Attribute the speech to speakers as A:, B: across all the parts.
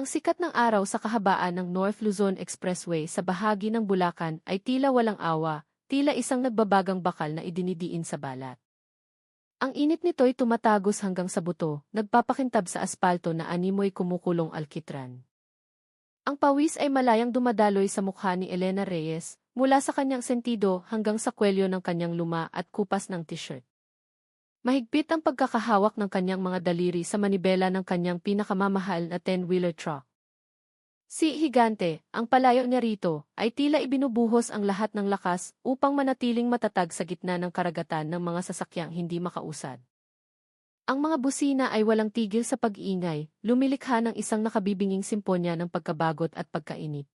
A: Ang sikat ng araw sa kahabaan ng North Luzon Expressway sa bahagi ng Bulacan ay tila walang awa, tila isang nagbabagang bakal na idinidiin sa balat. Ang init nito'y tumatagos hanggang sa buto, nagpapakintab sa aspalto na animoy kumukulong alkitran. Ang pawis ay malayang dumadaloy sa mukha ni Elena Reyes, mula sa kanyang sentido hanggang sa kwelyo ng kanyang luma at kupas ng t-shirt. Mahigpit ang pagkakahawak ng kanyang mga daliri sa manibela ng kanyang pinakamamahal na 10-wheeler truck. Si Higante, ang palayo niya rito, ay tila ibinubuhos ang lahat ng lakas upang manatiling matatag sa gitna ng karagatan ng mga sasakyang hindi makausad. Ang mga busina ay walang tigil sa pag-iingay, lumilikha ng isang nakabibinging simponya ng pagkabagot at pagkainit.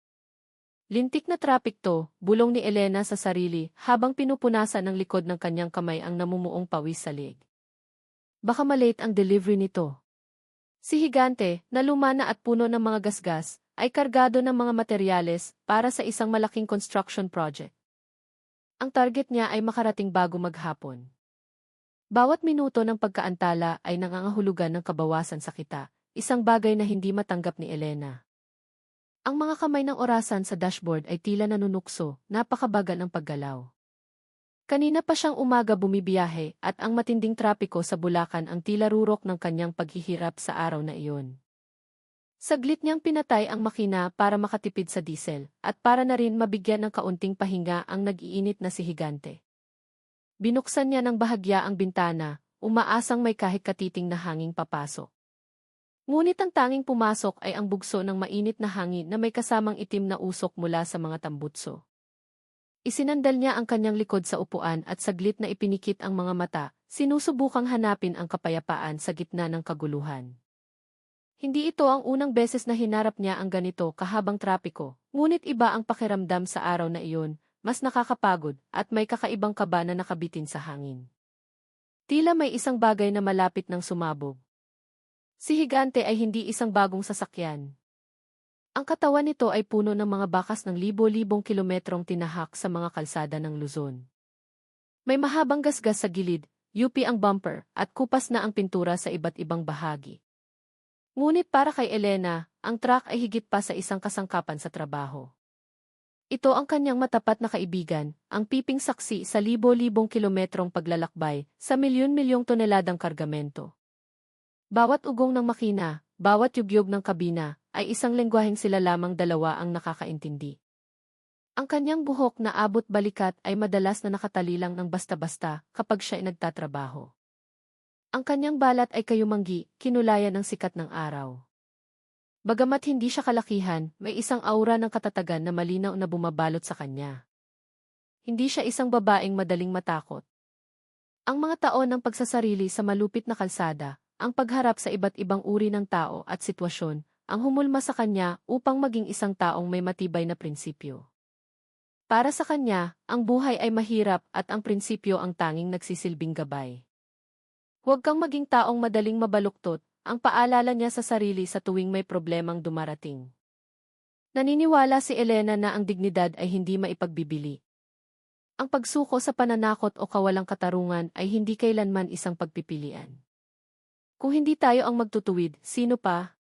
A: Lintik na trapik to, bulong ni Elena sa sarili habang pinupunasan ng likod ng kanyang kamay ang namumuong pawis sa leeg. Baka malate ang delivery nito. Si Higante, na lumana at puno ng mga gasgas, ay kargado ng mga materyales para sa isang malaking construction project. Ang target niya ay makarating bago maghapon. Bawat minuto ng pagkaantala ay nangangahulugan ng kabawasan sa kita, isang bagay na hindi matanggap ni Elena. Ang mga kamay ng orasan sa dashboard ay tila nanunukso, napakabagal ng paggalaw. Kanina pa siyang umaga bumibiyahe at ang matinding trapiko sa Bulacan ang tila rurok ng kanyang paghihirap sa araw na iyon. Saglit niyang pinatay ang makina para makatipid sa diesel at para na rin mabigyan ng kaunting pahinga ang nag-iinit na si Higante. Binuksan niya ng bahagya ang bintana, umaasang may kahit katiting na hanging papasok. Ngunit ang tanging pumasok ay ang bugso ng mainit na hangin na may kasamang itim na usok mula sa mga tambutso. Isinandal niya ang kanyang likod sa upuan at saglit na ipinikit ang mga mata, sinusubukang hanapin ang kapayapaan sa gitna ng kaguluhan. Hindi ito ang unang beses na hinarap niya ang ganito kahabang trapiko, ngunit iba ang pakiramdam sa araw na iyon, mas nakakapagod at may kakaibang kaba na nakabitin sa hangin. Tila may isang bagay na malapit ng sumabog. Si Higante ay hindi isang bagong sasakyan. Ang katawan nito ay puno ng mga bakas ng libo-libong kilometrong tinahak sa mga kalsada ng Luzon. May mahabang gasgas sa gilid, yupi ang bumper, at kupas na ang pintura sa iba't ibang bahagi. Ngunit para kay Elena, ang truck ay higit pa sa isang kasangkapan sa trabaho. Ito ang kanyang matapat na kaibigan, ang piping saksi sa libo-libong kilometrong paglalakbay sa milyon-milyong toneladang kargamento. Bawat ugong ng makina, bawat yugyog ng kabina, ay isang lengguwaheng sila lamang dalawa ang nakakaintindi. Ang kanyang buhok na abot balikat ay madalas na nakatalilang ng basta-basta kapag siya ay nagtatrabaho. Ang kanyang balat ay kayumanggi, kinulayan ng sikat ng araw. Bagamat hindi siya kalakihan, may isang aura ng katatagan na malinaw na bumabalot sa kanya. Hindi siya isang babaeng madaling matakot. Ang mga taon ng pagsasarili sa malupit na kalsada, ang pagharap sa iba't ibang uri ng tao at sitwasyon, ang humulma sa kanya upang maging isang taong may matibay na prinsipyo. Para sa kanya, ang buhay ay mahirap at ang prinsipyo ang tanging nagsisilbing gabay. Huwag kang maging taong madaling mabaluktot, ang paalala niya sa sarili sa tuwing may problemang dumarating. Naniniwala si Elena na ang dignidad ay hindi maipagbibili. Ang pagsuko sa pananakot o kawalang katarungan ay hindi kailanman isang pagpipilian. Kung hindi tayo ang magtutuwid, sino pa?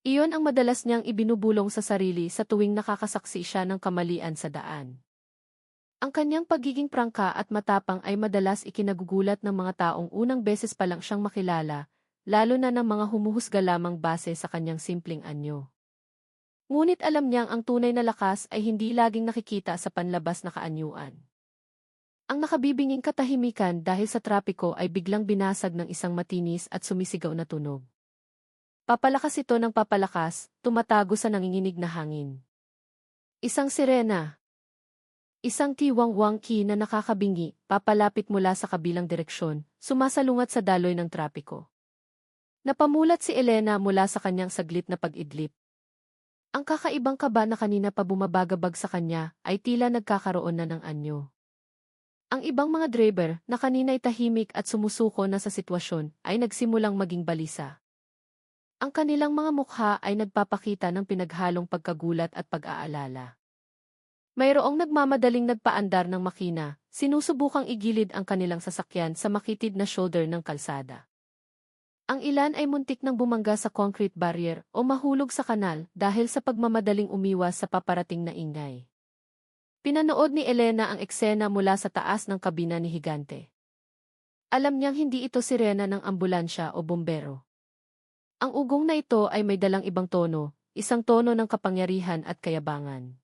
A: Iyon ang madalas niyang ibinubulong sa sarili sa tuwing nakakasaksi siya ng kamalian sa daan. Ang kanyang pagiging prangka at matapang ay madalas ikinagugulat ng mga taong unang beses pa lang siyang makilala, lalo na ng mga humuhusga lamang base sa kanyang simpleng anyo. Ngunit alam niyang ang tunay na lakas ay hindi laging nakikita sa panlabas na kaanyuan. Ang nakabibinging katahimikan dahil sa trapiko ay biglang binasag ng isang matinis at sumisigaw na tunog. Papalakas ito ng papalakas, tumatago sa nanginginig na hangin. Isang sirena. Isang tiwang-wangki na nakakabingi, papalapit mula sa kabilang direksyon, sumasalungat sa daloy ng trapiko. Napamulat si Elena mula sa kanyang saglit na pag-idlip. Ang kakaibang kaba na kanina pa bumabagabag sa kanya ay tila nagkakaroon na ng anyo. Ang ibang mga driver na kanina'y tahimik at sumusuko na sa sitwasyon ay nagsimulang maging balisa. Ang kanilang mga mukha ay nagpapakita ng pinaghalong pagkagulat at pag-aalala. Mayroong nagmamadaling nagpaandar ng makina, sinusubukang igilid ang kanilang sasakyan sa makitid na shoulder ng kalsada. Ang ilan ay muntik nang bumangga sa concrete barrier o mahulog sa kanal dahil sa pagmamadaling umiwas sa paparating na ingay. Pinanood ni Elena ang eksena mula sa taas ng kabina ni Higante. Alam niyang hindi ito sirena ng ambulansya o bumbero. Ang ugong na ito ay may dalang ibang tono, isang tono ng kapangyarihan at kayabangan.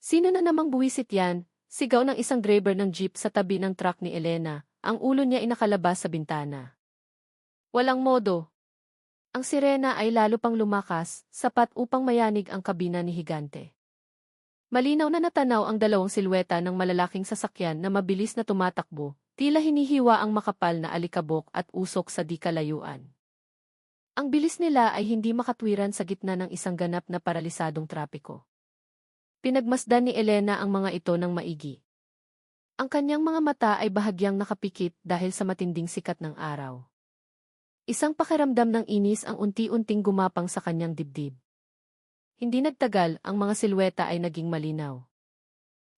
A: Sino na namang buwisit yan? Sigaw ng isang driver ng jeep sa tabi ng truck ni Elena, ang ulo niya inakalabas sa bintana. Walang modo. Ang sirena ay lalo pang lumakas, sapat upang mayanig ang kabina ni Higante. Malinaw na natanaw ang dalawang silweta ng malalaking sasakyan na mabilis na tumatakbo, tila hinihiwa ang makapal na alikabok at usok sa di kalayuan. Ang bilis nila ay hindi makatwiran sa gitna ng isang ganap na paralisadong trapiko. Pinagmasdan ni Elena ang mga ito ng maigi. Ang kanyang mga mata ay bahagyang nakapikit dahil sa matinding sikat ng araw. Isang pakiramdam ng inis ang unti-unting gumapang sa kanyang dibdib. Hindi nagtagal, ang mga silweta ay naging malinaw.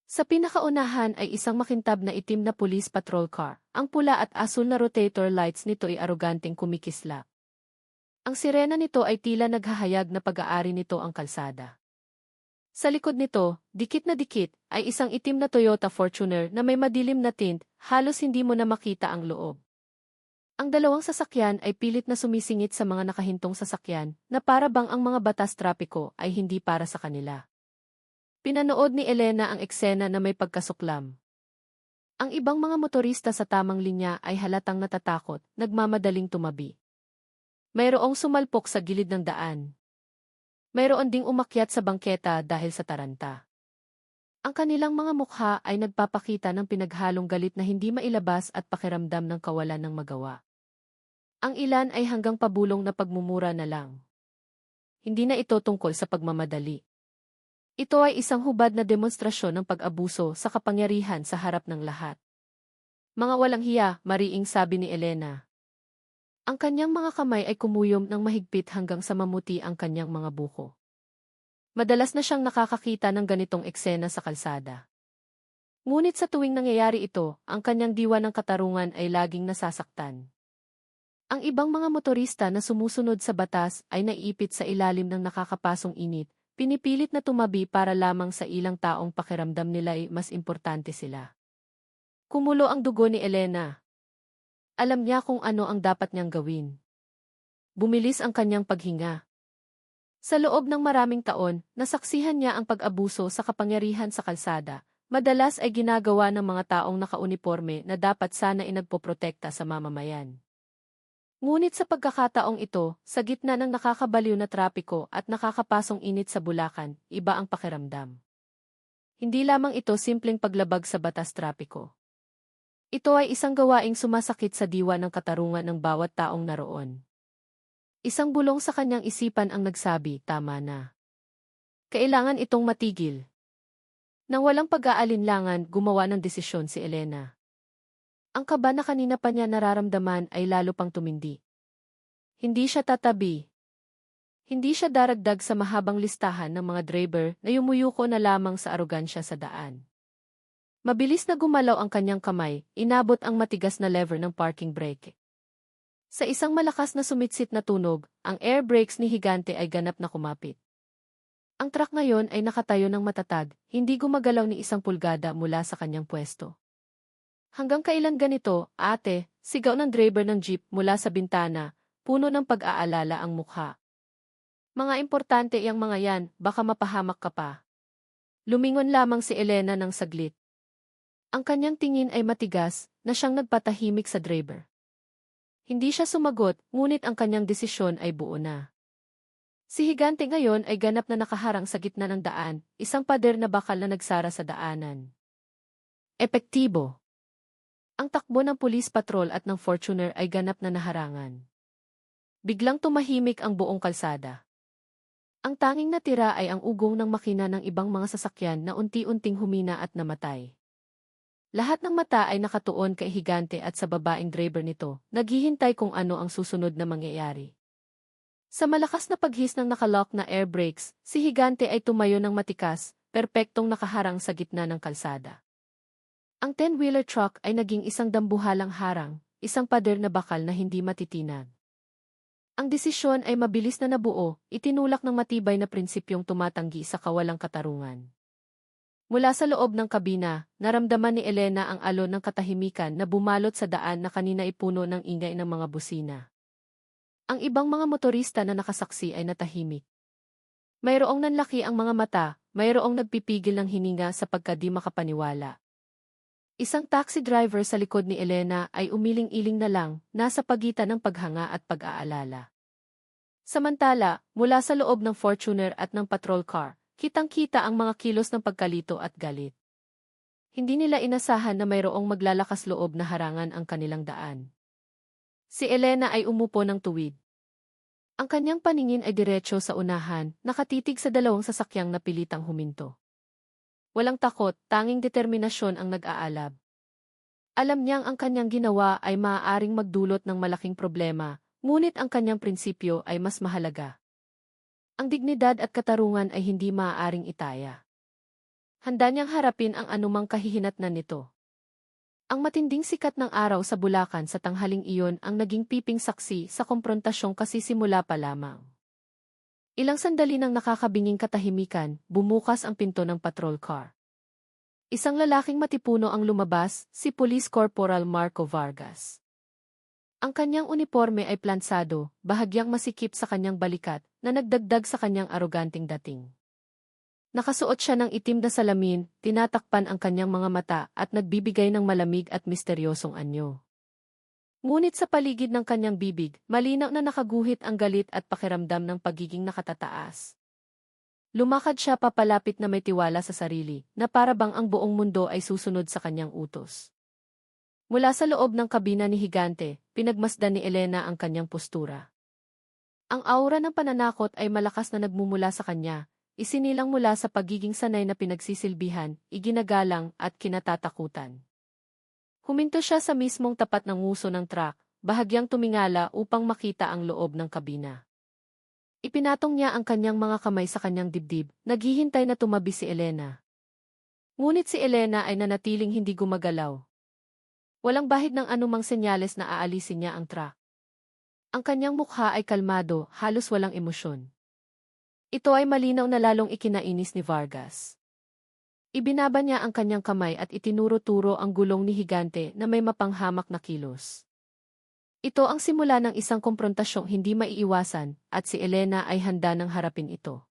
A: Sa pinakaunahan ay isang makintab na itim na police patrol car. Ang pula at asul na rotator lights nito ay aroganteng kumikislap. Ang sirena nito ay tila naghahayag na pag-aari nito ang kalsada. Sa likod nito, dikit na dikit, ay isang itim na Toyota Fortuner na may madilim na tint, halos hindi mo na makita ang loob. Ang dalawang sasakyan ay pilit na sumisingit sa mga nakahintong sasakyan na para bang ang mga batas trapiko ay hindi para sa kanila. Pinanood ni Elena ang eksena na may pagkasuklam. Ang ibang mga motorista sa tamang linya ay halatang natatakot, nagmamadaling tumabi. Mayroong sumalpok sa gilid ng daan. Mayroon ding umakyat sa bangketa dahil sa taranta. Ang kanilang mga mukha ay nagpapakita ng pinaghalong galit na hindi mailabas at pakiramdam ng kawalan ng magawa. Ang ilan ay hanggang pabulong na pagmumura na lang. Hindi na ito tungkol sa pagmamadali. Ito ay isang hubad na demonstrasyon ng pag-abuso sa kapangyarihan sa harap ng lahat. Mga walang hiya, mariing sabi ni Elena. Ang kanyang mga kamay ay kumuyom ng mahigpit hanggang sa mamuti ang kanyang mga buko. Madalas na siyang nakakakita ng ganitong eksena sa kalsada. Ngunit sa tuwing nangyayari ito, ang kanyang diwa ng katarungan ay laging nasasaktan. Ang ibang mga motorista na sumusunod sa batas ay naiipit sa ilalim ng nakakapasong init, pinipilit na tumabi para lamang sa ilang taong pakiramdam nila ay mas importante sila. Kumulo ang dugo ni Elena. Alam niya kung ano ang dapat niyang gawin. Bumilis ang kanyang paghinga. Sa loob ng maraming taon, nasaksihan niya ang pag-abuso sa kapangyarihan sa kalsada. Madalas ay ginagawa ng mga taong nakauniporme na dapat sana inagpoprotekta sa mamamayan. Ngunit sa pagkakataong ito, sa gitna ng nakakabaliw na trapiko at nakakapasong init sa Bulacan, iba ang pakiramdam. Hindi lamang ito simpleng paglabag sa batas trapiko. Ito ay isang gawaing sumasakit sa diwa ng katarungan ng bawat taong naroon. Isang bulong sa kanyang isipan ang nagsabi, tama na. Kailangan itong matigil. Nang walang pag-aalinlangan, gumawa ng desisyon si Elena. Ang kaba na kanina pa niya nararamdaman ay lalo pang tumindi. Hindi siya tatabi. Hindi siya daragdag sa mahabang listahan ng mga driver na yumuyuko na lamang sa arogansya sa daan. Mabilis na gumalaw ang kanyang kamay, inabot ang matigas na lever ng parking brake. Sa isang malakas na sumitsit na tunog, ang air brakes ni Higante ay ganap na kumapit. Ang truck ngayon ay nakatayo ng matatag, hindi gumagalaw ni isang pulgada mula sa kanyang pwesto. Hanggang kailan ganito, ate? Sigaw ng driver ng jeep mula sa bintana, puno ng pag-aalala ang mukha. Mga importante yang mga yan, baka mapahamak ka pa. Lumingon lamang si Elena ng saglit. Ang kanyang tingin ay matigas, na siyang nagpatahimik sa driver. Hindi siya sumagot, ngunit ang kanyang desisyon ay buo na. Si Higante ngayon ay ganap na nakaharang sa gitna ng daan, isang pader na bakal na nagsara sa daanan. Epektibo. Ang takbo ng police patrol at ng Fortuner ay ganap na naharangan. Biglang tumahimik ang buong kalsada. Ang tanging natira ay ang ugong ng makina ng ibang mga sasakyan na unti-unting humina at namatay. Lahat ng mata ay nakatuon kay Higante at sa babaeng driver nito, naghihintay kung ano ang susunod na mangyayari. Sa malakas na paghis ng nakalock na air brakes, si Higante ay tumayo ng matikas, perpektong nakaharang sa gitna ng kalsada. Ang 10-wheeler truck ay naging isang dambuhalang harang, isang pader na bakal na hindi matitinag. Ang desisyon ay mabilis na nabuo, itinulak ng matibay na prinsipyong tumatanggi sa kawalang katarungan. Mula sa loob ng kabina, naramdaman ni Elena ang alon ng katahimikan na bumalot sa daan na kanina ipuno ng ingay ng mga busina. Ang ibang mga motorista na nakasaksi ay natahimik. Mayroong nanlaki ang mga mata, mayroong nagpipigil ng hininga sapagkat di makapaniwala. Isang taxi driver sa likod ni Elena ay umiling-iling na lang, nasa pagitan ng paghanga at pag-aalala. Samantala, mula sa loob ng Fortuner at ng patrol car, kitang-kita ang mga kilos ng pagkalito at galit. Hindi nila inasahan na mayroong maglalakas loob na harangan ang kanilang daan. Si Elena ay umupo ng tuwid. Ang kanyang paningin ay diretso sa unahan, nakatitig sa dalawang sasakyang napilitang huminto. Walang takot, tanging determinasyon ang nag-aalab. Alam niyang ang kanyang ginawa ay maaaring magdulot ng malaking problema, ngunit ang kanyang prinsipyo ay mas mahalaga. Ang dignidad at katarungan ay hindi maaaring itaya. Handa niyang harapin ang anumang kahihinatnan nito. Ang matinding sikat ng araw sa Bulacan sa tanghaling iyon ang naging piping saksi sa komprontasyong kasisimula pa lamang. Ilang sandali nang nakakabinging katahimikan, bumukas ang pinto ng patrol car. Isang lalaking matipuno ang lumabas, si Police Corporal Marco Vargas. Ang kanyang uniforme ay plansado, bahagyang masikip sa kanyang balikat, na nagdagdag sa kanyang aroganting dating. Nakasuot siya ng itim na salamin, tinatakpan ang kanyang mga mata at nagbibigay ng malamig at misteryosong anyo. Ngunit sa paligid ng kanyang bibig, malinaw na nakaguhit ang galit at pakiramdam ng pagiging nakatataas. Lumakad siya papalapit na may tiwala sa sarili, na para bang ang buong mundo ay susunod sa kanyang utos. Mula sa loob ng kabina ni Higante, pinagmasdan ni Elena ang kanyang postura. Ang aura ng pananakot ay malakas na nagmumula sa kanya, isinilang mula sa pagiging sanay na pinagsisilbihan, iginagalang at kinatatakutan. Huminto siya sa mismong tapat ng nguso ng truck, bahagyang tumingala upang makita ang loob ng kabina. Ipinatong niya ang kanyang mga kamay sa kanyang dibdib, naghihintay na tumabi si Elena. Ngunit si Elena ay nanatiling hindi gumagalaw. Walang bahid ng anumang senyales na aalisin niya ang truck. Ang kanyang mukha ay kalmado, halos walang emosyon. Ito ay malinaw na lalong ikinainis ni Vargas. Ibinaba niya ang kanyang kamay at itinuro-turo ang gulong ni Higante na may mapanghamak na kilos. Ito ang simula ng isang komprontasyong hindi maiiwasan at si Elena ay handa ng harapin ito.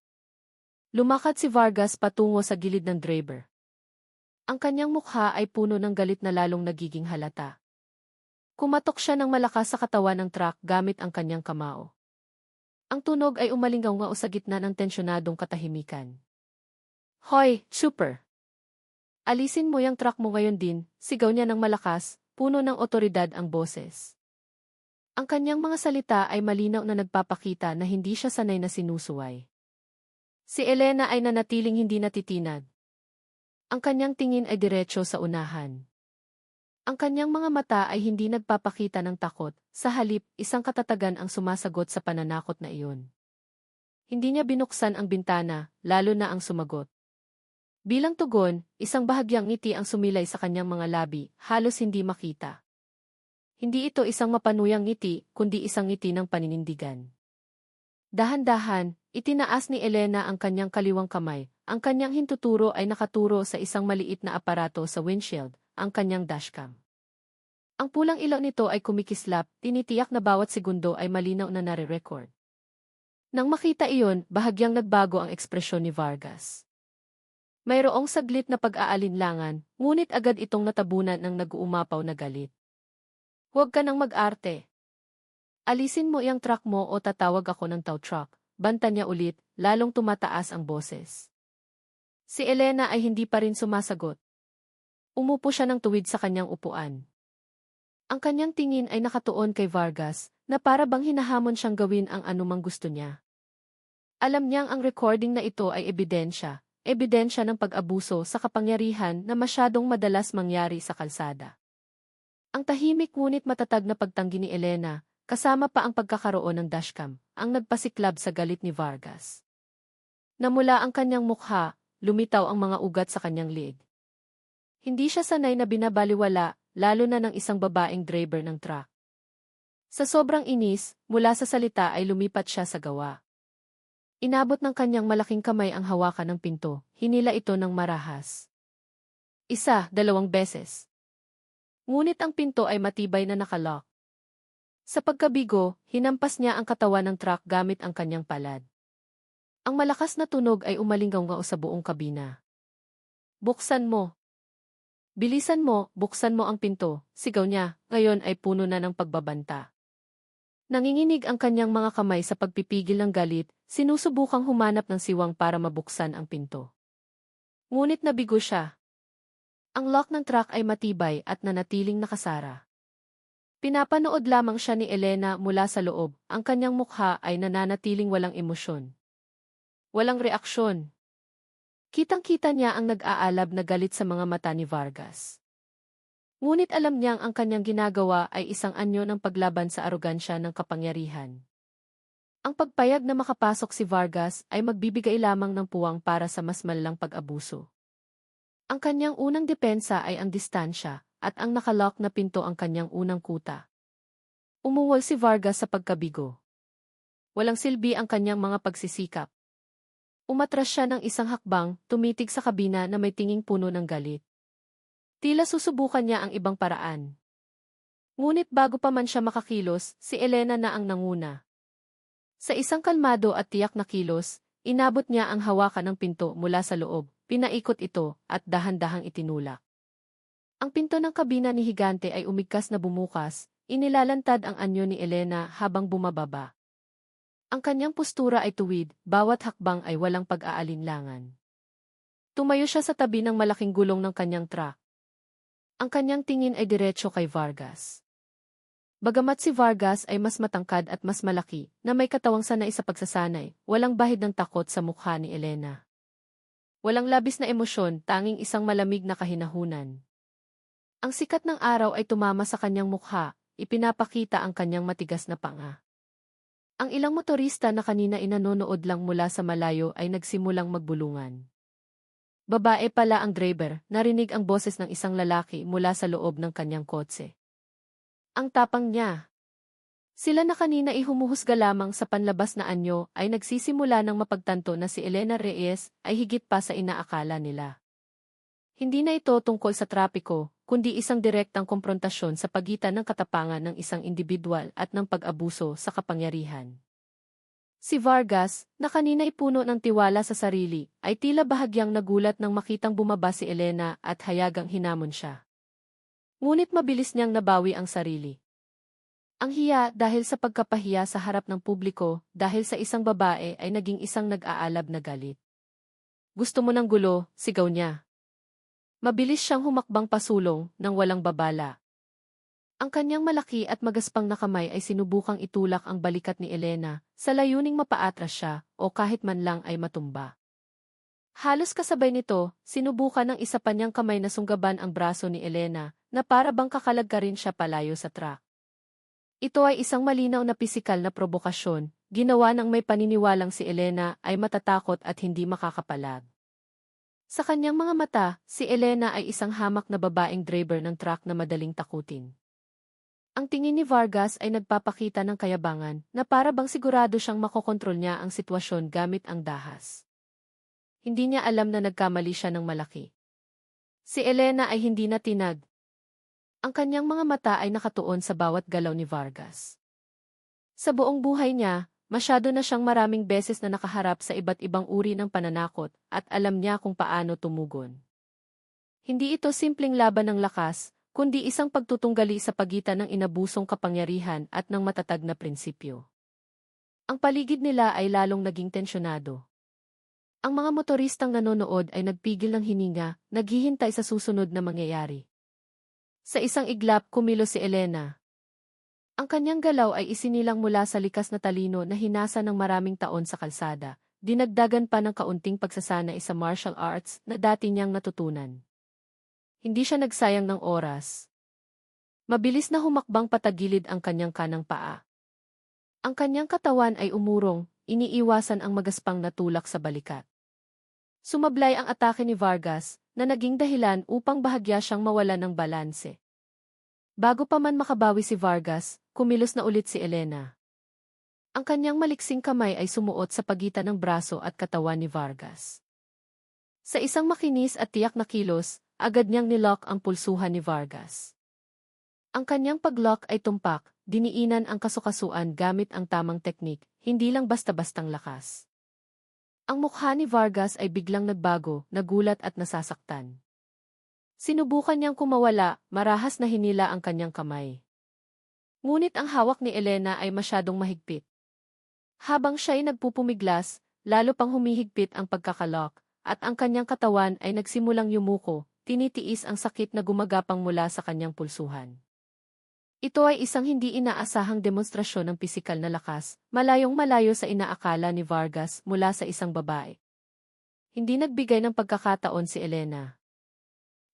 A: Lumakad si Vargas patungo sa gilid ng driver. Ang kanyang mukha ay puno ng galit na lalong nagiging halata. Kumatok siya ng malakas sa katawan ng truck gamit ang kanyang kamao. Ang tunog ay umalingaw sa gitna ng tensyonadong katahimikan. Hoy, super! Alisin mo yung truck mo ngayon din, sigaw niya ng malakas, puno ng otoridad ang boses. Ang kanyang mga salita ay malinaw na nagpapakita na hindi siya sanay na sinusuway. Si Elena ay nanatiling hindi natitinag. Ang kanyang tingin ay diretso sa unahan. Ang kanyang mga mata ay hindi nagpapakita ng takot, sa halip, isang katatagan ang sumasagot sa pananakot na iyon. Hindi niya binuksan ang bintana, lalo na ang sumagot. Bilang tugon, isang bahagyang ngiti ang sumilay sa kanyang mga labi, halos hindi makita. Hindi ito isang mapanuyang ngiti, kundi isang ngiti ng paninindigan. Dahan-dahan, itinaas ni Elena ang kanyang kaliwang kamay, ang kanyang hintuturo ay nakaturo sa isang maliit na aparato sa windshield, ang kanyang dashcam. Ang pulang ilaw nito ay kumikislap, tinitiyak na bawat segundo ay malinaw na nare-record. Nang makita iyon, bahagyang nagbago ang ekspresyon ni Vargas. Mayroong saglit na pag-aalinlangan, ngunit agad itong natabunan ng nag-uumapaw na galit. Huwag ka nang mag-arte. Alisin mo iyang truck mo o tatawag ako ng tow truck, banta niya ulit, lalong tumataas ang boses. Si Elena ay hindi pa rin sumasagot. Umupo siya ng tuwid sa kanyang upuan. Ang kanyang tingin ay nakatuon kay Vargas, na para bang hinahamon siyang gawin ang anumang gusto niya. Alam niyang ang recording na ito ay ebidensya ng pag-abuso sa kapangyarihan na masyadong madalas mangyari sa kalsada. Ang tahimik ngunit matatag na pagtanggi ni Elena, kasama pa ang pagkakaroon ng dashcam, ang nagpasiklab sa galit ni Vargas. Namula ang kanyang mukha, lumitaw ang mga ugat sa kanyang liig. Hindi siya sanay na binabaliwala, lalo na ng isang babaeng driver ng truck. Sa sobrang inis, mula sa salita ay lumipat siya sa gawa. Inabot ng kanyang malaking kamay ang hawakan ng pinto, hinila ito ng marahas. 1, 2 beses. Ngunit ang pinto ay matibay na nakalock. Sa pagkabigo, hinampas niya ang katawan ng truck gamit ang kanyang palad. Ang malakas na tunog ay umalinggaw sa buong kabina. Buksan mo. Bilisan mo, buksan mo ang pinto, sigaw niya, ngayon ay puno na ng pagbabanta. Nanginginig ang kanyang mga kamay sa pagpipigil ng galit, sinusubukang humanap ng siwang para mabuksan ang pinto. Ngunit nabigo siya. Ang lock ng truck ay matibay at nanatiling nakasara. Pinapanood lamang siya ni Elena mula sa loob, ang kanyang mukha ay nananatiling walang emosyon. Walang reaksyon. Kitang-kita niya ang nag-aalab na galit sa mga mata ni Vargas. Ngunit alam niyang ang kanyang ginagawa ay isang anyo ng paglaban sa arogansya ng kapangyarihan. Ang pagpayag na makapasok si Vargas ay magbibigay lamang ng puwang para sa mas malalang pag-abuso. Ang kanyang unang depensa ay ang distansya, at ang nakalock na pinto ang kanyang unang kuta. Umuwal si Vargas sa pagkabigo. Walang silbi ang kanyang mga pagsisikap. Umatras siya ng isang hakbang, tumitig sa kabina na may tinging puno ng galit. Tila susubukan niya ang ibang paraan. Ngunit bago pa man siya makakilos, si Elena na ang nanguna. Sa isang kalmado at tiyak na kilos, inabot niya ang hawakan ng pinto mula sa loob, pinaikot ito, at dahan-dahang itinulak. Ang pinto ng kabina ni Higante ay umigkas na bumukas, inilalantad ang anyo ni Elena habang bumababa. Ang kanyang postura ay tuwid, bawat hakbang ay walang pag-aalinlangan. Tumayo siya sa tabi ng malaking gulong ng kanyang truck. Ang kanyang tingin ay diretso kay Vargas. Bagamat si Vargas ay mas matangkad at mas malaki, na may katawang sanay sa pagsasanay, walang bahid ng takot sa mukha ni Elena. Walang labis na emosyon, tanging isang malamig na kahinahunan. Ang sikat ng araw ay tumama sa kanyang mukha, ipinapakita ang kanyang matigas na panga. Ang ilang motorista na kanina inanonood lang mula sa malayo ay nagsimulang magbulungan. Babae pala ang driver, narinig ang boses ng isang lalaki mula sa loob ng kanyang kotse. Ang tapang niya. Sila na kanina ihumuhusga lamang sa panlabas na anyo ay nagsisimula ng mapagtanto na si Elena Reyes ay higit pa sa inaakala nila. Hindi na ito tungkol sa trapiko, kundi isang direktang komprontasyon sa pagitan ng katapangan ng isang individual at ng pag-abuso sa kapangyarihan. Si Vargas, na kanina puno ng tiwala sa sarili, ay tila bahagyang nagulat nang makitang bumaba si Elena at hayagang hinamon siya. Ngunit mabilis niyang nabawi ang sarili. Ang hiya dahil sa pagkapahiya sa harap ng publiko dahil sa isang babae ay naging isang nag-aalab na galit. Gusto mo ng gulo, sigaw niya. Mabilis siyang humakbang pasulong nang walang babala. Ang kanyang malaki at magaspang na kamay ay sinubukang itulak ang balikat ni Elena sa layuning mapaatras siya o kahit man lang ay matumba. Halos kasabay nito, sinubukan ng isa pa niyang kamay na sunggaban ang braso ni Elena na para bang kakalagkarin siya palayo sa truck. Ito ay isang malinaw na pisikal na probokasyon, ginawa ng may paniniwalang si Elena ay matatakot at hindi makakapalag. Sa kanyang mga mata, si Elena ay isang hamak na babaeng driver ng truck na madaling takutin. Ang tingin ni Vargas ay nagpapakita ng kayabangan na para bang sigurado siyang makokontrol niya ang sitwasyon gamit ang dahas. Hindi niya alam na nagkamali siya ng malaki. Si Elena ay hindi na tinag. Ang kanyang mga mata ay nakatuon sa bawat galaw ni Vargas. Sa buong buhay niya, masyado na siyang maraming beses na nakaharap sa iba't ibang uri ng pananakot at alam niya kung paano tumugon. Hindi ito simpleng laban ng lakas, kundi isang pagtutunggali sa pagitan ng inabusong kapangyarihan at ng matatag na prinsipyo. Ang paligid nila ay lalong naging tensyonado. Ang mga motoristang nanonood ay nagpigil ng hininga, naghihintay sa susunod na mangyayari. Sa isang iglap, kumilos si Elena. Ang kanyang galaw ay isinilang mula sa likas na talino na hinasa ng maraming taon sa kalsada, dinagdagan pa ng kaunting pagsasanay sa martial arts na dati niyang natutunan. Hindi siya nagsayang ng oras. Mabilis na humakbang patagilid ang kanyang kanang paa. Ang kanyang katawan ay umurong, iniiwasan ang magaspang na tulak sa balikat. Sumablay ang atake ni Vargas, na naging dahilan upang bahagya siyang mawalan ng balanse. Bago pa man makabawi si Vargas, kumilos na ulit si Elena. Ang kanyang maliksing kamay ay sumuot sa pagitan ng braso at katawan ni Vargas. Sa isang makinis at tiyak na kilos, agad niyang nilock ang pulsuhan ni Vargas. Ang kanyang paglock ay tumpak, diniinan ang kasukasuan gamit ang tamang teknik, hindi lang basta-bastang lakas. Ang mukha ni Vargas ay biglang nagbago, nagulat at nasasaktan. Sinubukan niyang kumawala, marahas na hinila ang kanyang kamay. Ngunit ang hawak ni Elena ay masyadong mahigpit. Habang siya ay nagpupumiglas, lalo pang humihigpit ang pagkakalock, at ang kanyang katawan ay nagsimulang yumuko, tinitiis ang sakit na gumagapang mula sa kanyang pulsuhan. Ito ay isang hindi inaasahang demonstrasyon ng pisikal na lakas, malayong-malayo sa inaakala ni Vargas mula sa isang babae. Hindi nagbigay ng pagkakataon si Elena.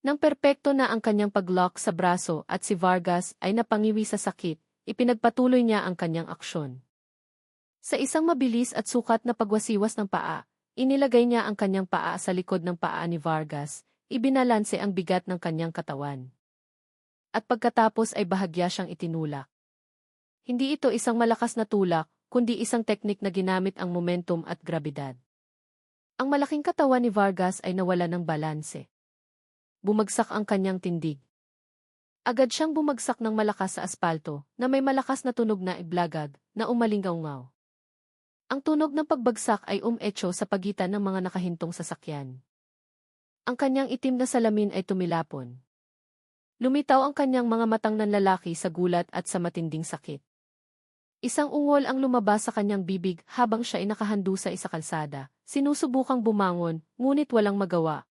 A: Nang perpekto na ang kanyang paglock sa braso at si Vargas ay napangiwi sa sakit, ipinagpatuloy niya ang kanyang aksyon. Sa isang mabilis at sukat na pagwasiwas ng paa, inilagay niya ang kanyang paa sa likod ng paa ni Vargas, ibinalanse ang bigat ng kanyang katawan. At pagkatapos ay bahagya siyang itinulak. Hindi ito isang malakas na tulak, kundi isang teknik na ginamit ang momentum at grabidad. Ang malaking katawan ni Vargas ay nawala ng balanse. Bumagsak ang kanyang tindig. Agad siyang bumagsak ng malakas sa aspalto, na may malakas na tunog na iblagag, na umalingaw-ngaw. Ang tunog ng pagbagsak ay umetso sa pagitan ng mga nakahintong sasakyan. Ang kanyang itim na salamin ay tumilapon. Lumitaw ang kanyang mga matang nanlalaki sa gulat at sa matinding sakit. Isang ungol ang lumabas sa kanyang bibig habang siya ay nakahandusa sa kalsada, sinusubukang bumangon, ngunit walang magawa.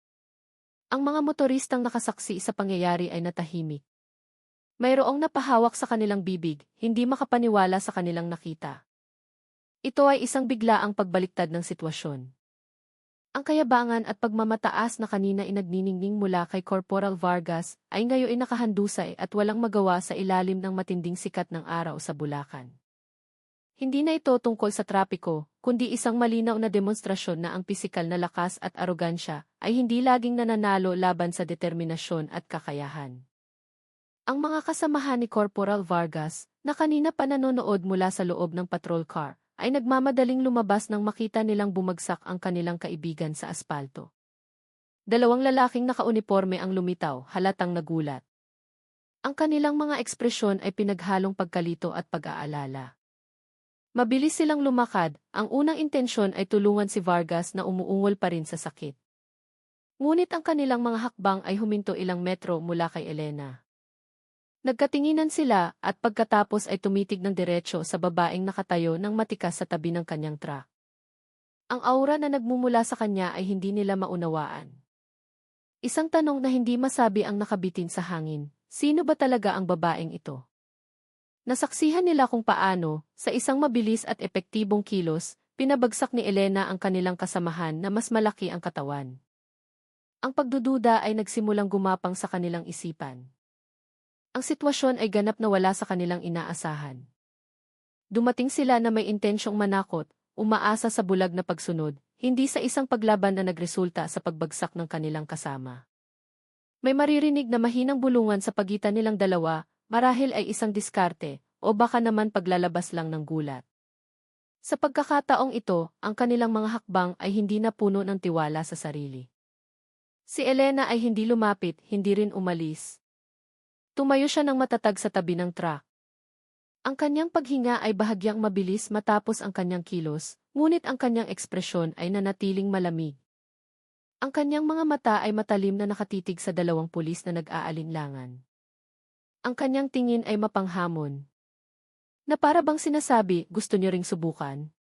A: Ang mga motoristang nakasaksi sa pangyayari ay natahimik. Mayroong napahawak sa kanilang bibig, hindi makapaniwala sa kanilang nakita. Ito ay isang biglaang pagbaliktad ng sitwasyon. Ang kayabangan at pagmamataas na kanina inagniningning mula kay Corporal Vargas ay ngayon ay nakahandusay at walang magawa sa ilalim ng matinding sikat ng araw sa Bulacan. Hindi na ito tungkol sa trapiko, kundi isang malinaw na demonstrasyon na ang pisikal na lakas at arogansya ay hindi laging nananalo laban sa determinasyon at kakayahan. Ang mga kasamahan ni Corporal Vargas, na kanina pa nanonood mula sa loob ng patrol car, ay nagmamadaling lumabas nang makita nilang bumagsak ang kanilang kaibigan sa aspalto. Dalawang lalaking nakauniporme ang lumitaw, halatang nagulat. Ang kanilang mga ekspresyon ay pinaghalong pagkalito at pag-aalala. Mabilis silang lumakad, ang unang intensyon ay tulungan si Vargas na umuungol pa rin sa sakit. Ngunit ang kanilang mga hakbang ay huminto ilang metro mula kay Elena. Nagkatinginan sila at pagkatapos ay tumitig ng diretso sa babaeng nakatayo ng matikas sa tabi ng kanyang truck. Ang aura na nagmumula sa kanya ay hindi nila maunawaan. Isang tanong na hindi masabi ang nakabitin sa hangin, sino ba talaga ang babaeng ito? Nasaksihan nila kung paano, sa isang mabilis at epektibong kilos, pinabagsak ni Elena ang kanilang kasamahan na mas malaki ang katawan. Ang pagdududa ay nagsimulang gumapang sa kanilang isipan. Ang sitwasyon ay ganap na wala sa kanilang inaasahan. Dumating sila na may intensyong manakot, umaasa sa bulag na pagsunod, hindi sa isang paglaban na nagresulta sa pagbagsak ng kanilang kasama. May maririnig na mahinang bulungan sa pagitan nilang dalawa, marahil ay isang diskarte, o baka naman paglalabas lang ng gulat. Sa pagkakataong ito, ang kanilang mga hakbang ay hindi na puno ng tiwala sa sarili. Si Elena ay hindi lumapit, hindi rin umalis. Tumayo siya ng matatag sa tabi ng truck. Ang kanyang paghinga ay bahagyang mabilis matapos ang kanyang kilos, ngunit ang kanyang ekspresyon ay nanatiling malamig. Ang kanyang mga mata ay matalim na nakatitig sa dalawang pulis na nag-aalinlangan. Ang kanyang tingin ay mapanghamon. Na para bang sinasabi, gusto niyo ring subukan?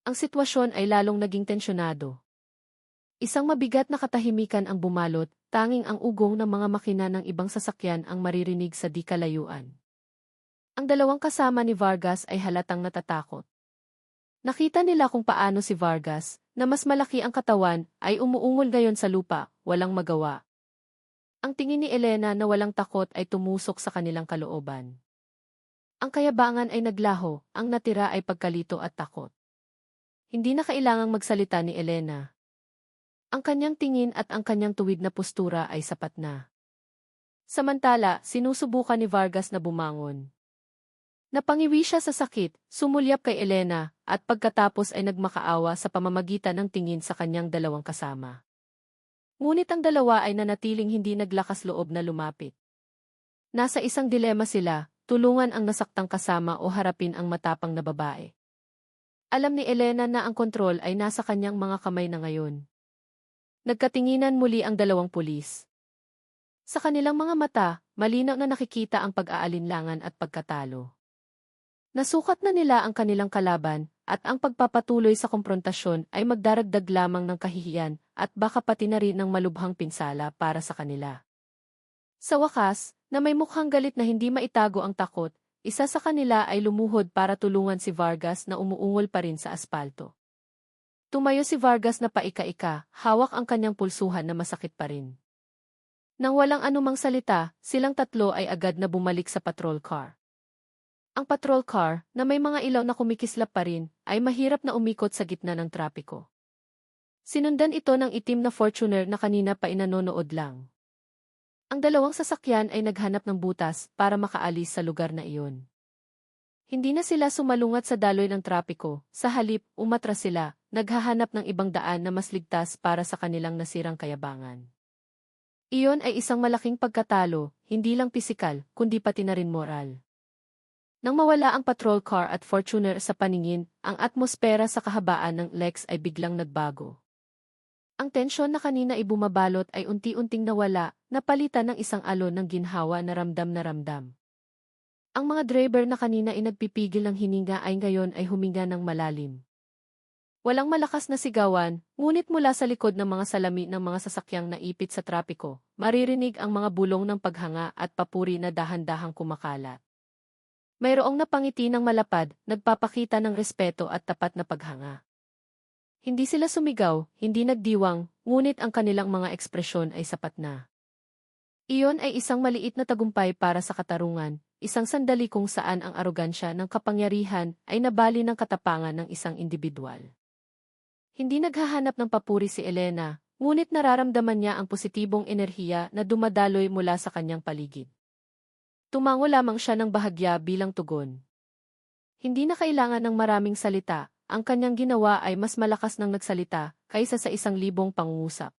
A: Ang sitwasyon ay lalong naging tensyonado. Isang mabigat na katahimikan ang bumalot, tanging ang ugong ng mga makina ng ibang sasakyan ang maririnig sa di kalayuan. Ang dalawang kasama ni Vargas ay halatang natatakot. Nakita nila kung paano si Vargas, na mas malaki ang katawan, ay umuungol ngayon sa lupa, walang magawa. Ang tingin ni Elena na walang takot ay tumusok sa kanilang kalooban. Ang kayabangan ay naglaho, ang natira ay pagkalito at takot. Hindi na kailangang magsalita ni Elena. Ang kanyang tingin at ang kanyang tuwid na postura ay sapat na. Samantala, sinusubukan ni Vargas na bumangon. Napangiwi siya sa sakit, sumulyap kay Elena, at pagkatapos ay nagmakaawa sa pamamagitan ng tingin sa kanyang dalawang kasama. Ngunit ang dalawa ay nanatiling hindi naglakas loob na lumapit. Nasa isang dilema sila, tulungan ang nasaktang kasama o harapin ang matapang na babae. Alam ni Elena na ang kontrol ay nasa kanyang mga kamay na ngayon. Nagkatinginan muli ang dalawang pulis. Sa kanilang mga mata, malinaw na nakikita ang pag-aalinlangan at pagkatalo. Nasukat na nila ang kanilang kalaban, at ang pagpapatuloy sa komprontasyon ay magdaragdag lamang ng kahihiyan at baka pati na rin ng malubhang pinsala para sa kanila. Sa wakas, na may mukhang galit na hindi maitago ang takot, isa sa kanila ay lumuhod para tulungan si Vargas na umuungol pa rin sa aspalto. Tumayo si Vargas na paika-ika, hawak ang kanyang pulsuhan na masakit pa rin. Nang walang anumang salita, silang tatlo ay agad na bumalik sa patrol car. Ang patrol car, na may mga ilaw na kumikislap pa rin, ay mahirap na umikot sa gitna ng trapiko. Sinundan ito ng itim na Fortuner na kanina pa inanonood lang. Ang dalawang sasakyan ay naghanap ng butas para makaalis sa lugar na iyon. Hindi na sila sumalungat sa daloy ng trapiko, sa halip, umatras sila, naghahanap ng ibang daan na mas ligtas para sa kanilang nasirang kayabangan. Iyon ay isang malaking pagkatalo, hindi lang pisikal, kundi pati na rin moral. Nang mawala ang patrol car at Fortuner sa paningin, ang atmosfera sa kahabaan ng Lex ay biglang nagbago. Ang tensyon na kanina ay bumabalot ay unti-unting nawala, napalitan ng isang alon ng ginhawa na ramdam na ramdam. Ang mga driver na kanina ay nagpipigil ng hininga ay ngayon ay huminga ng malalim. Walang malakas na sigawan, ngunit mula sa likod ng mga salami ng mga sasakyang naipit sa trapiko, maririnig ang mga bulong ng paghanga at papuri na dahan-dahang kumakalat. Mayroong napangiti ng malapad, nagpapakita ng respeto at tapat na paghanga. Hindi sila sumigaw, hindi nagdiwang, ngunit ang kanilang mga ekspresyon ay sapat na. Iyon ay isang maliit na tagumpay para sa katarungan, isang sandali kung saan ang arogansya ng kapangyarihan ay nabali ng katapangan ng isang individual. Hindi naghahanap ng papuri si Elena, ngunit nararamdaman niya ang positibong enerhiya na dumadaloy mula sa kanyang paligid. Tumango lamang siya ng bahagya bilang tugon. Hindi na kailangan ng maraming salita, ang kanyang ginawa ay mas malakas ng nagsalita kaysa sa 1,000 pangungusap.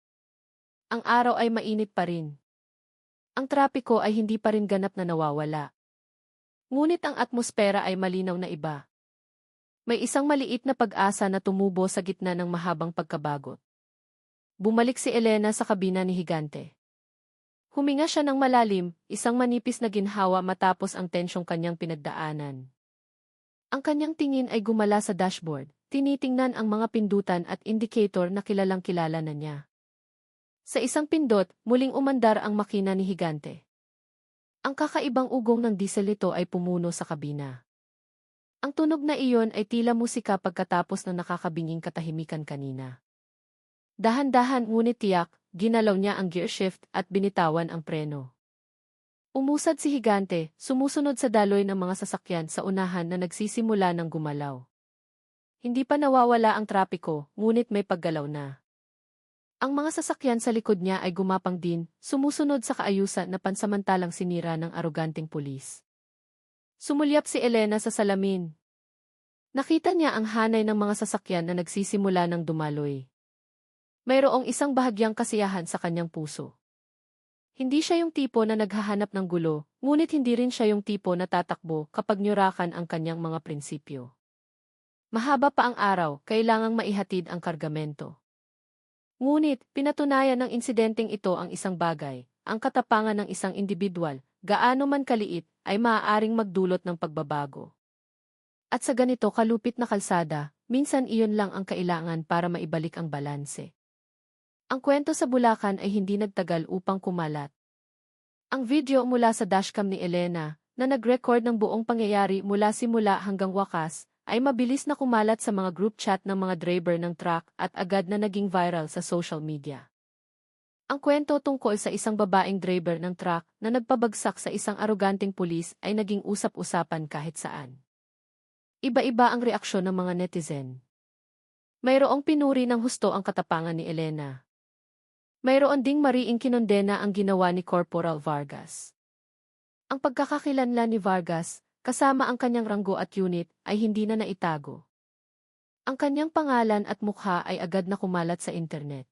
A: Ang araw ay mainit pa rin. Ang trapiko ay hindi pa rin ganap na nawawala. Ngunit ang atmosfera ay malinaw na iba. May isang maliit na pag-asa na tumubo sa gitna ng mahabang pagkabagot. Bumalik si Elena sa kabina ni Higante. Huminga siya ng malalim, isang manipis na ginhawa matapos ang tensyong kanyang pinagdaanan. Ang kanyang tingin ay gumala sa dashboard, tinitingnan ang mga pindutan at indicator na kilalang-kilala na niya. Sa isang pindot, muling umandar ang makina ni Higante. Ang kakaibang ugong ng diesel ito ay pumuno sa kabina. Ang tunog na iyon ay tila musika pagkatapos ng nakakabinging katahimikan kanina. Dahan-dahan ngunit tiyak, ginalaw niya ang gear shift at binitawan ang preno. Umusad si Higante, sumusunod sa daloy ng mga sasakyan sa unahan na nagsisimula ng gumalaw. Hindi pa nawawala ang trapiko, ngunit may paggalaw na. Ang mga sasakyan sa likod niya ay gumapang din, sumusunod sa kaayusan na pansamantalang sinira ng aroganteng pulis. Sumulyap si Elena sa salamin. Nakita niya ang hanay ng mga sasakyan na nagsisimula ng dumaloy. Mayroong isang bahagyang kasiyahan sa kanyang puso. Hindi siya yung tipo na naghahanap ng gulo, ngunit hindi rin siya yung tipo na tatakbo kapag nyurakan ang kanyang mga prinsipyo. Mahaba pa ang araw, kailangang maihatid ang kargamento. Ngunit, pinatunayan ng insidenteng ito ang isang bagay, ang katapangan ng isang individual, gaano man kaliit, ay maaaring magdulot ng pagbabago. At sa ganito kalupit na kalsada, minsan iyon lang ang kailangan para maibalik ang balanse. Ang kwento sa Bulacan ay hindi nagtagal upang kumalat. Ang video mula sa dashcam ni Elena, na nag-record ng buong pangyayari mula simula hanggang wakas, ay mabilis na kumalat sa mga group chat ng mga driver ng truck at agad na naging viral sa social media. Ang kwento tungkol sa isang babaeng driver ng truck na nagpabagsak sa isang aroganteng pulis ay naging usap-usapan kahit saan. Iba-iba ang reaksyon ng mga netizen. Mayroong pinuri ng husto ang katapangan ni Elena. Mayroon ding mariing kinondena ang ginawa ni Corporal Vargas. Ang pagkakakilanlan ni Vargas, kasama ang kanyang ranggo at unit, ay hindi na naitago. Ang kanyang pangalan at mukha ay agad na kumalat sa internet.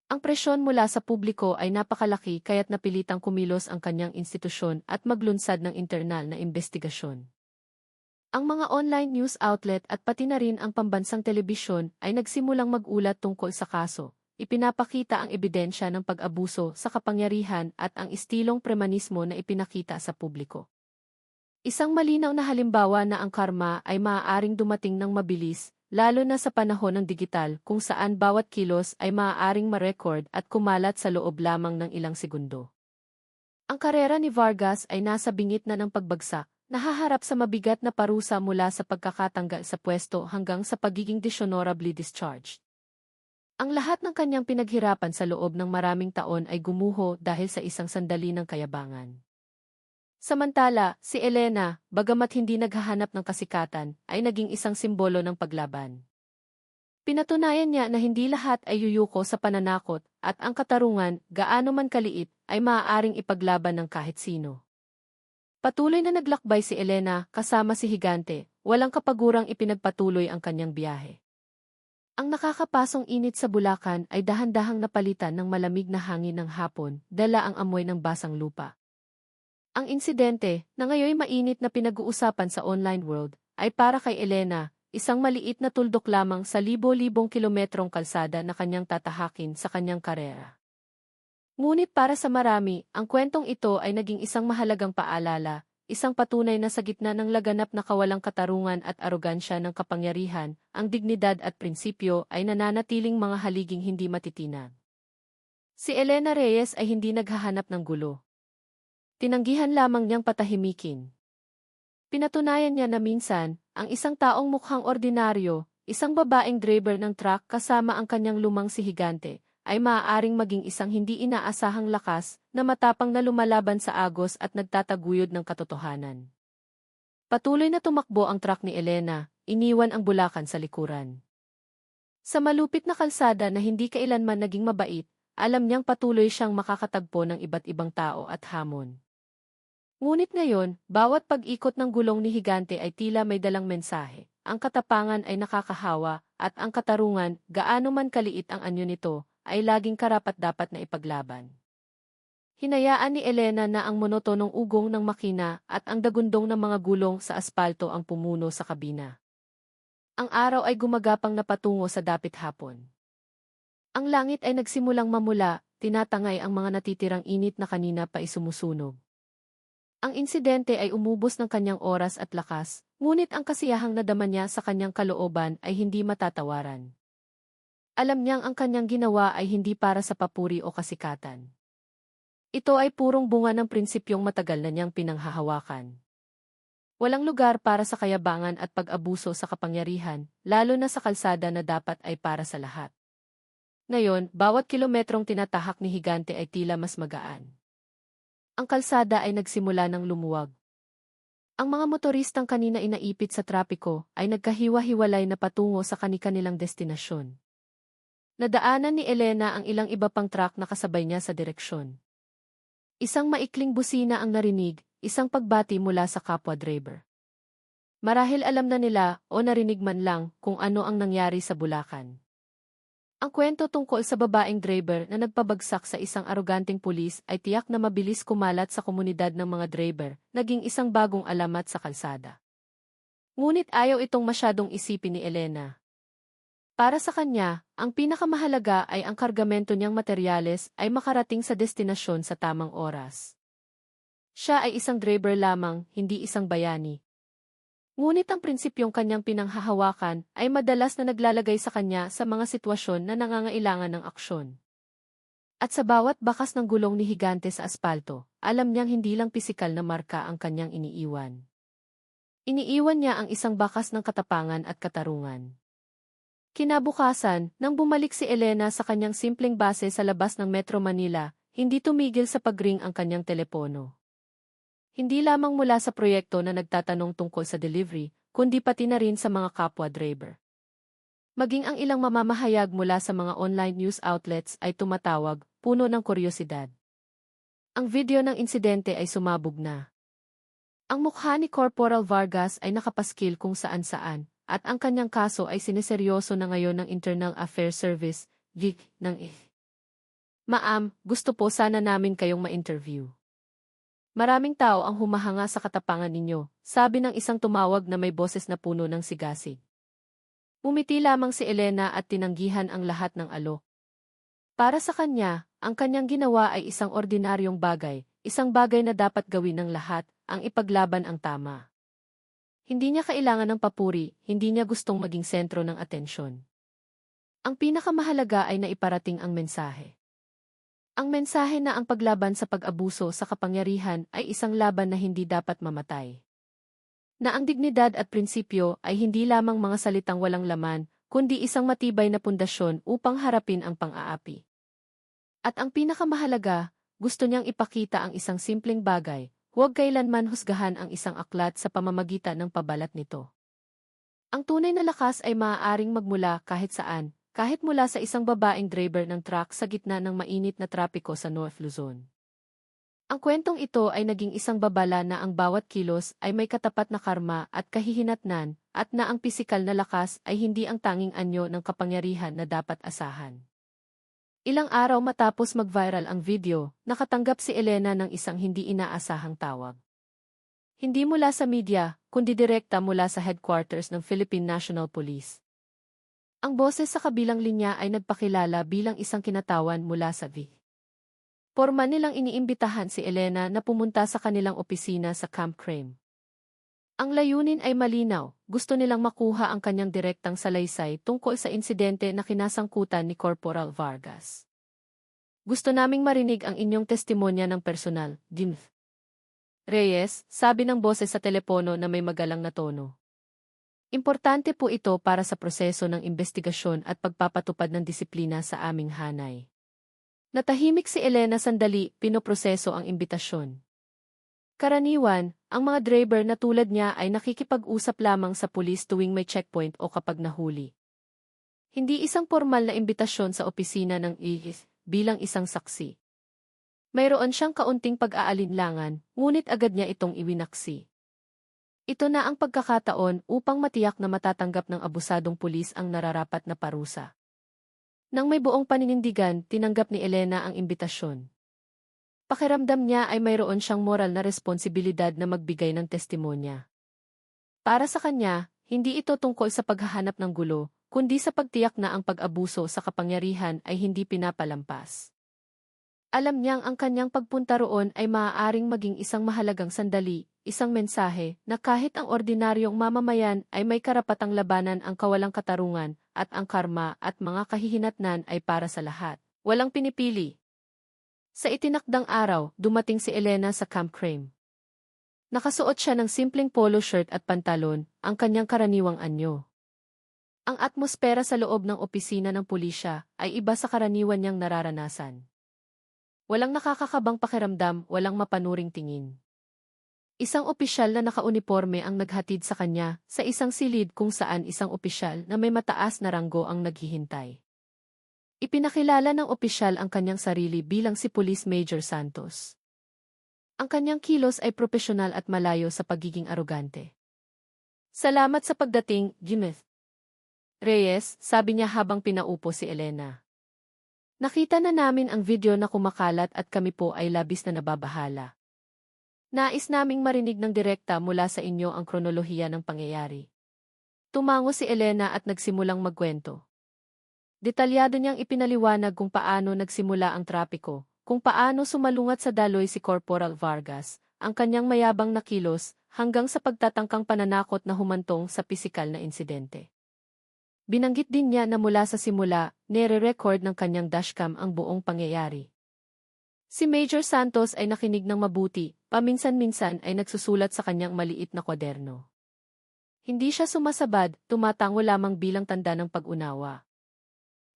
A: Ang presyon mula sa publiko ay napakalaki kaya't napilitang kumilos ang kanyang institusyon at maglunsad ng internal na investigasyon. Ang mga online news outlet at pati na rin ang pambansang telebisyon ay nagsimulang mag-ulat tungkol sa kaso. Ipinapakita ang ebidensya ng pag-abuso sa kapangyarihan at ang istilong premanismo na ipinakita sa publiko. Isang malinaw na halimbawa na ang karma ay maaaring dumating ng mabilis, lalo na sa panahon ng digital kung saan bawat kilos ay maaaring ma-record at kumalat sa loob lamang ng ilang segundo. Ang karera ni Vargas ay nasa bingit na ng pagbagsak, nahaharap sa mabigat na parusa mula sa pagkakatanggal sa pwesto hanggang sa pagiging dishonorably discharged. Ang lahat ng kanyang pinaghirapan sa loob ng maraming taon ay gumuho dahil sa isang sandali ng kayabangan. Samantala, si Elena, bagamat hindi naghahanap ng kasikatan, ay naging isang simbolo ng paglaban. Pinatunayan niya na hindi lahat ay yuyuko sa pananakot at ang katarungan, gaano man kaliit, ay maaaring ipaglaban ng kahit sino. Patuloy na naglakbay si Elena kasama si Higante, walang kapagurang ipinagpatuloy ang kanyang biyahe. Ang nakakapasong init sa Bulacan ay dahan-dahang napalitan ng malamig na hangin ng hapon, dala ang amoy ng basang lupa. Ang insidente, na ngayon mainit na pinag-uusapan sa online world, ay para kay Elena, isang maliit na tuldok lamang sa libo-libong kilometrong kalsada na kanyang tatahakin sa kanyang karera. Ngunit para sa marami, ang kwentong ito ay naging isang mahalagang paalala, isang patunay na sa gitna ng laganap na kawalang katarungan at arogansya ng kapangyarihan, ang dignidad at prinsipyo ay nananatiling mga haliging hindi matitinag. Si Elena Reyes ay hindi naghahanap ng gulo. Tinanggihan lamang niyang patahimikin. Pinatunayan niya na minsan, ang isang taong mukhang ordinaryo, isang babaeng driver ng truck kasama ang kanyang lumang si Higante, ay maaaring maging isang hindi inaasahang lakas na matapang na lumalaban sa agos at nagtataguyod ng katotohanan. Patuloy na tumakbo ang truck ni Elena, iniwan ang Bulacan sa likuran. Sa malupit na kalsada na hindi kailanman naging mabait, alam niyang patuloy siyang makakatagpo ng iba't ibang tao at hamon. Ngunit ngayon, bawat pag-ikot ng gulong ni Higante ay tila may dalang mensahe. Ang katapangan ay nakakahawa, at ang katarungan, gaano man kaliit ang anyo nito, ay laging karapat-dapat na ipaglaban. Hinayaan ni Elena na ang monotonong ugong ng makina at ang dagundong ng mga gulong sa aspalto ang pumuno sa kabina. Ang araw ay gumagapang na patungo sa dapit hapon. Ang langit ay nagsimulang mamula, tinatangay ang mga natitirang init na kanina pa isumusunog. Ang insidente ay umubos ng kanyang oras at lakas, ngunit ang kasiyahang nadama niya sa kanyang kalooban ay hindi matatawaran. Alam niyang ang kanyang ginawa ay hindi para sa papuri o kasikatan. Ito ay purong bunga ng prinsipyong matagal na niyang pinanghahawakan. Walang lugar para sa kayabangan at pag-abuso sa kapangyarihan, lalo na sa kalsada na dapat ay para sa lahat. Ngayon, bawat kilometrong tinatahak ni Higante ay tila mas magaan. Ang kalsada ay nagsimula ng lumuwag. Ang mga motoristang kanina inaipit sa trapiko ay nagkahiwa-hiwalay na patungo sa kani-kanilang destinasyon. Nadaanan ni Elena ang ilang iba pang truck na kasabay niya sa direksyon. Isang maikling busina ang narinig, isang pagbati mula sa kapwa driver. Marahil alam na nila o narinig man lang kung ano ang nangyari sa Bulacan. Ang kwento tungkol sa babaeng driver na nagpabagsak sa isang aroganteng pulis ay tiyak na mabilis kumalat sa komunidad ng mga driver, naging isang bagong alamat sa kalsada. Ngunit ayaw itong masyadong isipin ni Elena. Para sa kanya, ang pinakamahalaga ay ang kargamento niyang materyales ay makarating sa destinasyon sa tamang oras. Siya ay isang driver lamang, hindi isang bayani. Ngunit ang prinsipyong kanyang pinanghahawakan ay madalas na naglalagay sa kanya sa mga sitwasyon na nangangailangan ng aksyon. At sa bawat bakas ng gulong ni Higante sa aspalto, alam niyang hindi lang pisikal na marka ang kanyang iniiwan. Iniiwan niya ang isang bakas ng katapangan at katarungan. Kinabukasan, nang bumalik si Elena sa kanyang simpleng base sa labas ng Metro Manila, hindi tumigil sa pagring ang kanyang telepono. Hindi lamang mula sa proyekto na nagtatanong tungkol sa delivery, kundi pati na rin sa mga kapwa driver. Maging ang ilang mamamahayag mula sa mga online news outlets ay tumatawag, puno ng kuryosidad. Ang video ng insidente ay sumabog na. Ang mukha ni Corporal Vargas ay nakapaskil kung saan-saan, at ang kanyang kaso ay sineseryoso na ngayon ng Internal Affairs Service, VIC, Ma'am, gusto po sana namin kayong ma-interview. Maraming tao ang humahanga sa katapangan ninyo, sabi ng isang tumawag na may boses na puno ng sigasig. Umiti lamang si Elena at tinanggihan ang lahat ng alok. Para sa kanya, ang kanyang ginawa ay isang ordinaryong bagay, isang bagay na dapat gawin ng lahat, ang ipaglaban ang tama. Hindi niya kailangan ng papuri, hindi niya gustong maging sentro ng atensyon. Ang pinakamahalaga ay naiparating ang mensahe. Ang mensahe na ang paglaban sa pag-abuso sa kapangyarihan ay isang laban na hindi dapat mamatay. Na ang dignidad at prinsipyo ay hindi lamang mga salitang walang laman, kundi isang matibay na pundasyon upang harapin ang pang-aapi. At ang pinakamahalaga, gusto niyang ipakita ang isang simpleng bagay, huwag kailanman husgahan ang isang aklat sa pamamagitan ng pabalat nito. Ang tunay na lakas ay maaaring magmula kahit saan, kahit mula sa isang babaeng driver ng truck sa gitna ng mainit na trapiko sa North Luzon. Ang kwentong ito ay naging isang babala na ang bawat kilos ay may katapat na karma at kahihinatnan, at na ang pisikal na lakas ay hindi ang tanging anyo ng kapangyarihan na dapat asahan. Ilang araw matapos mag-viral ang video, nakatanggap si Elena ng isang hindi inaasahang tawag. Hindi mula sa media, kundi direkta mula sa headquarters ng Philippine National Police. Ang boses sa kabilang linya ay nagpakilala bilang isang kinatawan mula sa V. Porma nilang iniimbitahan si Elena na pumunta sa kanilang opisina sa Camp Crame. Ang layunin ay malinaw, gusto nilang makuha ang kanyang direktang salaysay tungkol sa insidente na kinasangkutan ni Corporal Vargas. Gusto naming marinig ang inyong testimonya ng personal, Jim Reyes, sabi ng boses sa telepono na may magalang na tono. Importante po ito para sa proseso ng investigasyon at pagpapatupad ng disiplina sa aming hanay. Natahimik si Elena sandali, pinoproseso ang imbitasyon. Karaniwan, ang mga driver na tulad niya ay nakikipag-usap lamang sa pulis tuwing may checkpoint o kapag nahuli. Hindi isang formal na imbitasyon sa opisina ng IHIS bilang isang saksi. Mayroon siyang kaunting pag-aalinlangan, ngunit agad niya itong iwinaksi. Ito na ang pagkakataon upang matiyak na matatanggap ng abusadong pulis ang nararapat na parusa. Nang may buong paninindigan, tinanggap ni Elena ang imbitasyon. Pakiramdam niya ay mayroon siyang moral na responsibilidad na magbigay ng testimonya. Para sa kanya, hindi ito tungkol sa paghahanap ng gulo, kundi sa pagtiyak na ang pag-abuso sa kapangyarihan ay hindi pinapalampas. Alam niyang ang kanyang pagpunta roon ay maaaring maging isang mahalagang sandali, isang mensahe na kahit ang ordinaryong mamamayan ay may karapatang labanan ang kawalang katarungan, at ang karma at mga kahihinatnan ay para sa lahat. Walang pinipili. Sa itinakdang araw, dumating si Elena sa Camp Crame. Nakasuot siya ng simpleng polo shirt at pantalon, ang kanyang karaniwang anyo. Ang atmosfera sa loob ng opisina ng pulisya ay iba sa karaniwan niyang nararanasan. Walang nakakakabang pakiramdam, walang mapanuring tingin. Isang opisyal na nakauniporme ang naghatid sa kanya sa isang silid kung saan isang opisyal na may mataas na ranggo ang naghihintay. Ipinakilala ng opisyal ang kanyang sarili bilang si Police Major Santos. Ang kanyang kilos ay propesyonal at malayo sa pagiging arogante. Salamat sa pagdating, Jimeth Reyes, sabi niya habang pinaupo si Elena. Nakita na namin ang video na kumakalat at kami po ay labis na nababahala. Nais naming marinig ng direkta mula sa inyo ang kronolohiya ng pangyayari. Tumango si Elena at nagsimulang magkwento. Detalyado niyang ipinaliwanag kung paano nagsimula ang trapiko, kung paano sumalungat sa daloy si Corporal Vargas, ang kanyang mayabang na kilos, hanggang sa pagtatangkang pananakot na humantong sa pisikal na insidente. Binanggit din niya na mula sa simula, nire-record ng kanyang dashcam ang buong pangyayari. Si Major Santos ay nakinig ng mabuti, paminsan-minsan ay nagsusulat sa kanyang maliit na kwaderno. Hindi siya sumasabad, tumatango lamang bilang tanda ng pag-unawa.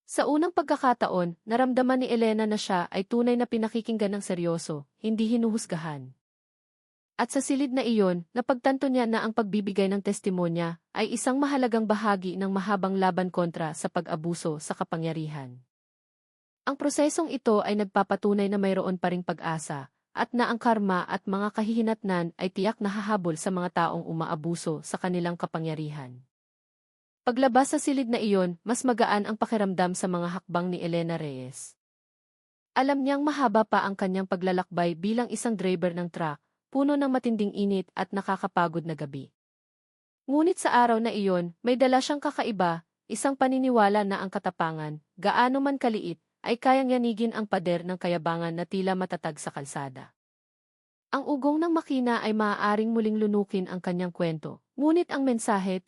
A: Sa unang pagkakataon, naramdaman ni Elena na siya ay tunay na pinakikinggan ng seryoso, hindi hinuhusgahan. At sa silid na iyon, napagtanto niya na ang pagbibigay ng testimonya ay isang mahalagang bahagi ng mahabang laban kontra sa pag-abuso sa kapangyarihan. Ang prosesong ito ay nagpapatunay na mayroon pa ring pag-asa, at na ang karma at mga kahihinatnan ay tiyak na hahabol sa mga taong umaabuso sa kanilang kapangyarihan. Paglabas sa silid na iyon, mas magaan ang pakiramdam sa mga hakbang ni Elena Reyes. Alam niyang mahaba pa ang kanyang paglalakbay bilang isang driver ng truck, puno ng matinding init at nakakapagod na gabi. Ngunit sa araw na iyon, may dala siyang kakaiba, isang paniniwala na ang katapangan, gaano man kaliit, ay kayang yanigin ang pader ng kayabangan na tila matatag sa kalsada. Ang ugong ng makina ay maaaring muling lunukin ang kanyang kwento, ngunit ang mensahe